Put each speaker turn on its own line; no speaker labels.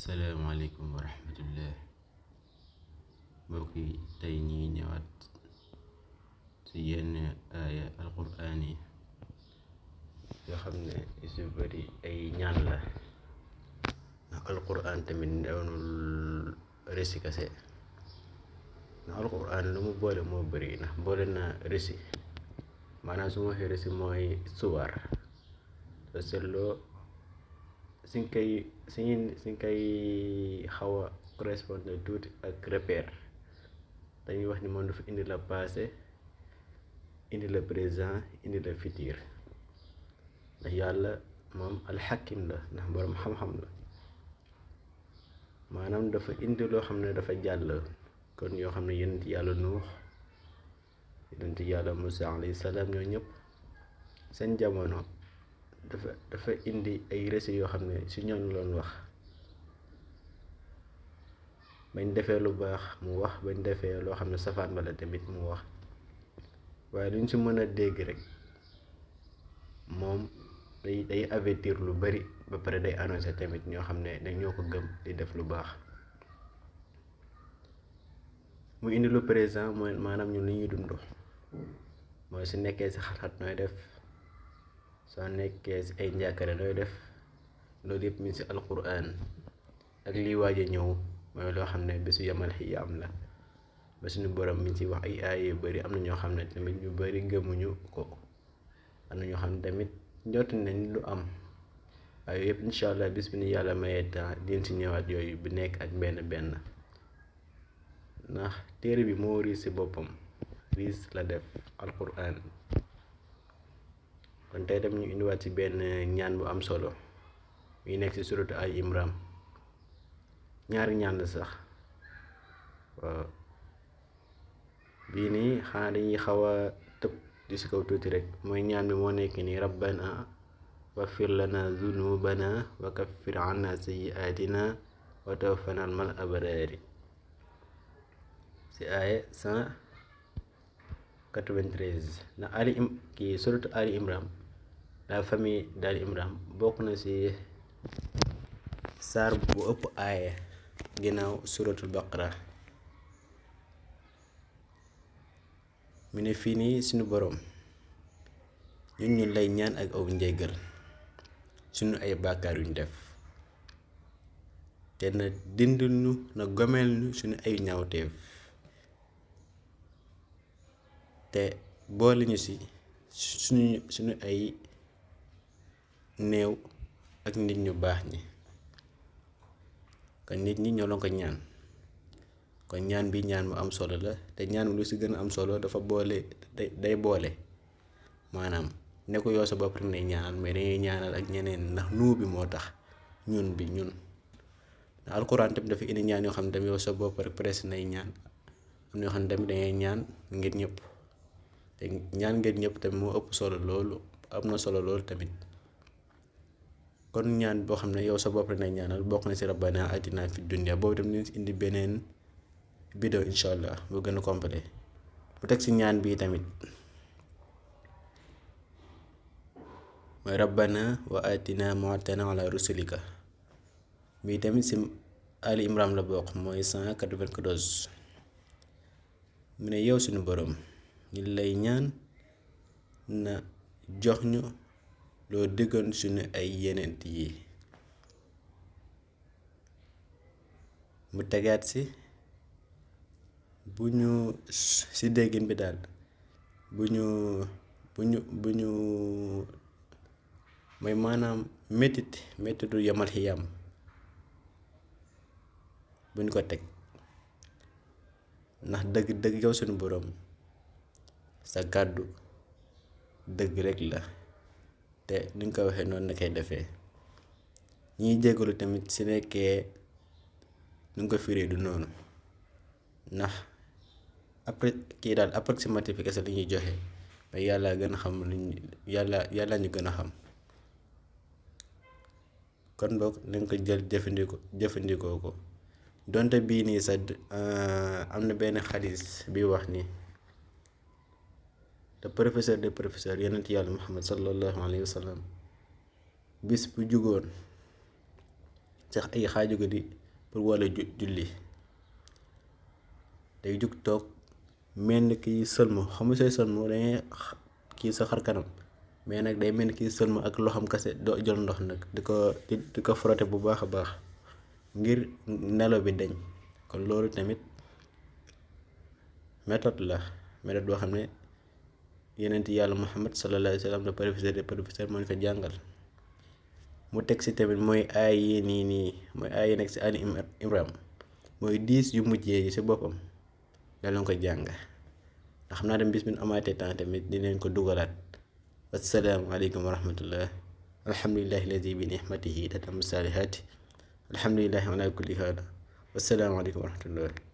Assalamualaikum warahmatullah. mbokk yi tey ñuy ñëwaat ci yenn aaya alquraan yi yoo xam ne yu si bari ay ñaan la, ndax alquraan tamit doonul resi kase. ndax alquraan lu mu boole moo bari, ndax boole na resi, maanaam su ma waxee resi mooy histoire. soo seetloo si nga koy xaw a correspondre tuuti ak repère, dañuy wax ni moom dafa indi la passé, indi la présent, indi la futur. ndax yàlla moom alxakim la, ndax borom xam-xam la, maanaam dafa indi loo xam ne dafa jàll. kon yoo xam ne yonent yàlla nuux, yonent yàlla Musa alayhi salaam, ñoo ñëpp seen jamono dafa indi ay récits yoo xam ne si ñooñu loon wax. bañ defee lu baax mu wax, bañ defee loo xam ne safaan bala tamit mu wax. waaye luñ si mën a dégg rek, moom day avertir lu bari, ba pare day annoncé tamit ñoo xam ne dañoo ko gëm di def lu baax. mu indi lu présent mooy maanaam ñun li ñuy dund, mooy su nekkee si xat-xat nooy def, soo nekkee si ay njàkkare nooy def. loolu yëpp mi ngi si alquran. ak liy waaj a ñëw mooy loo xam ne bésu yamal xiyaam la, ba suñu borom mi ngi ci wax ay aay yu bari. am na ñoo xam ne tamit ñu bari gëmuñu ko, am na ñoo xam ne tamit njort nañ lu am. waaye yëpp incha allah bis bi ni yàlla mayee temps din si ñëwaat yooyu bu nekk ak benn benn, ndax téere bi moo riis si boppam, riis la def alquran. kon tey tam ñu indiwaat ci benn ñaan bu am solo, muy nekk ci suratu ay imran. ñaari ñaan la sax, waaw. bii nii xanaa dañuy xaw a tëb di si kaw tuuti rek. mooy ñaan bi moo nekk nii: rabbana waghfir lana zunubana wa kaffir anna sayyi'atina wa tawaffana mal abrari, si aaya 193. na suratu Ali Imran, la famille d'Ali Imran bokk na si saar bu ëpp aaya ginnaaw suratul baqara. mu ne fii nii suñu boroom, ñun lay ñaan ak aw njéggal suñu ay bàkkaar yuñ def, te na dindil ñu, na gomeel ñu suñu ay ñaawteef, te boole ñu si suñu ay néew ak nit ñu baax ñi. kon nit ñi ñoo la ko ñaan. kon ñaan bi ñaan mu am solo la, te ñaan lu si gën a am solo dafa boole, day boole. maanaam ne ko yow sa bopp rek nay ñaanal, mais dangay ñaanal ak ñeneen, ndax nuu bi moo tax ñun ndax alxuraan tamit dafa indi ñaan yoo xam ne tamit yow sa bopp rek presque nay ñaan. am na yoo xam ne tamit dangay ñaan ngir ñëpp, te ñaan ngir ñëpp tamit moo ëpp solo loolu, am na solo loolu tamit. kon ñaan boo xam ne yow sa bopp rek nay ñaanal bokk na si rabbana atina fi dunya. boobu tamit dinañ si indi beneen vidéo incha allah bu gën a complet. bu teg si ñaan bii tamit mooy rabbana wa atina mu'tana ala rusulika. bii tamit si Ali Imran la bokk, mooy 194. mu ne yow suñu borom, ñu lay ñaan na jox ñu loo diggoon suñu ay yenent yi. mu tegaat si bu ñu si déggin bi daal, bu ñu mooy maanaam méttitu yamal xiyam bu ñu ko teg, ndax dëgg yow suñu boroom sa kàddu dëgg rek la, te ni nga ko waxee noonu la koy defee. ñiy jégalu tamit si nekkee nu nga ko firee du noonu, ndax après kii daal approximatif kese la ñuy joxe, mais yàlla gën a xam yàlla ñu gën a xam. kon boog nañ ko jël jëfandikoo ko. donte bii nii sax am na benn xadis bi wax ni te professeur de professeur yonent yàlla Muhammad sallallahu alayhi wa sallam bis bu jugoon sax ay xaaju guddi pour wala julli day jug toog mel ni kiy sëlmu xam nga say sëlmu dangay kii sa xar kanam mais nag day mel ni kiy sëlmu ak loxam kase doo jël ndox nag di ko frotter bu baax a baax ngir nelaw bi dañ. kon loolu tamit méthode boo xam ne yenent yàlla Muhammad sallallahu alayhi wa sallam le professeur moo ñu ko jàngal. mu teg si tamit mooy aay yi mooy aay yi nekk si Ali Imran mooy 10 yu mujjee yi si boppam da leen ko jàng ndax xam naa dem bis bi amaatee temps tamit dinañ ko dugalaat. assalaamu aleykum wa rahmatullah. alhamdulillahi alladi bi nihmatihi tatammu saalihaati alhamdulillahi ala kulli haal. wassalaamu aleykum wa rahmatullah.